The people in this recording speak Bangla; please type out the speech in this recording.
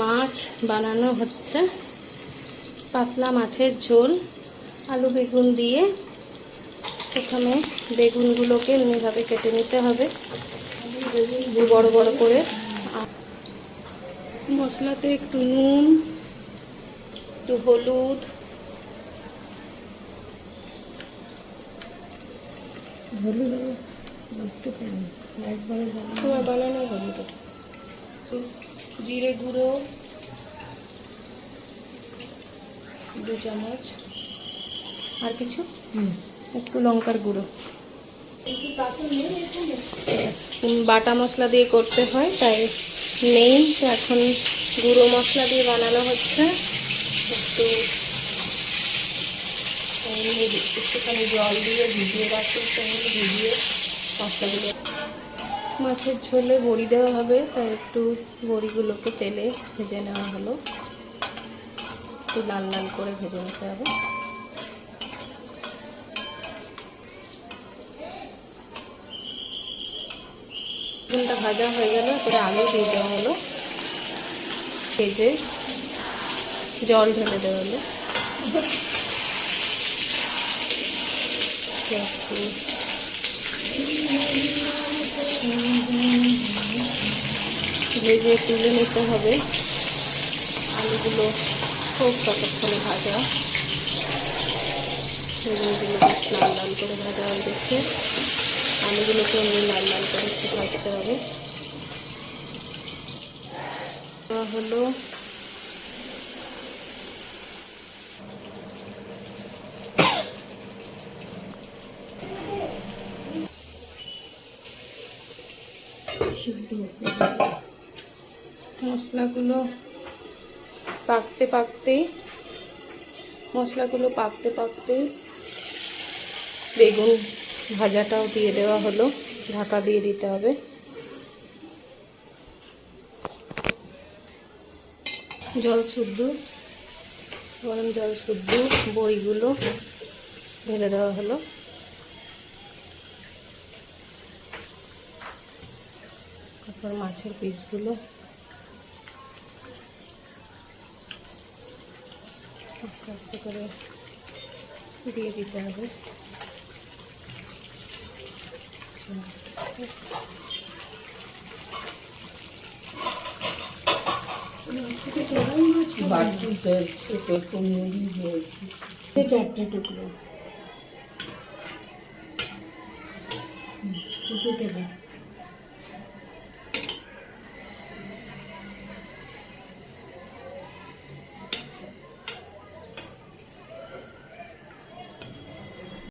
মাছ বানানো হচ্ছে, পাতলা মাছের ঝোল আলু বেগুন দিয়ে। প্রথমে বেগুনগুলোকে এমনিভাবে কেটে নিতে হবে বড় বড় করে। মশলাতে একটু নুন, একটু হলুদ, তোমার বানানো হলুদ, জিরে গুঁড়ো 2 চামচ, আর কিছু একটু লঙ্কার গুঁড়ো। বাটা মশলা দিয়ে করতে হয় তাই নেই, তো এখন গুঁড়ো মশলা দিয়ে বানানো হচ্ছে। একটুখানি জল দিয়ে ভিজিয়ে রাখতে ভিজিয়ে মশলাগুলো। মাছের ঝোলে বড়ি দেওয়া হবে তাই একটু বড়িগুলোকে তেলে ভেজে নেওয়া হলো, একটু লাল লাল করে ভেজে নিতে হবে। বেগুনটা ভাজা হয়ে গেল, এরপরে আলু দিয়ে দেওয়া হলো, ভেজে জল ঢেলে দেওয়া হলো। ভেজে তুলে নিতে হবে। আলুগুলো খুব ততক্ষণে ভাজা, বেগুনগুলো বেশ লাল লাল করে ভাজা দেখে আলুগুলোকে এমনি লাল লাল করে একটু ভাজতে হবে। হলো মশলাগুলো পাকতে পাকতে বেগুন ভাজাটাও দিয়ে দেওয়া হলো, ঢাকা দিয়ে দিতে হবে। গরম জল শুদ্ধ বড়িগুলো ঢেলে দেওয়া হলো। তারপর মাছের পিসগুলো আস্তে আস্তে করে দিয়ে দিতে হবে। চারটে টুকরো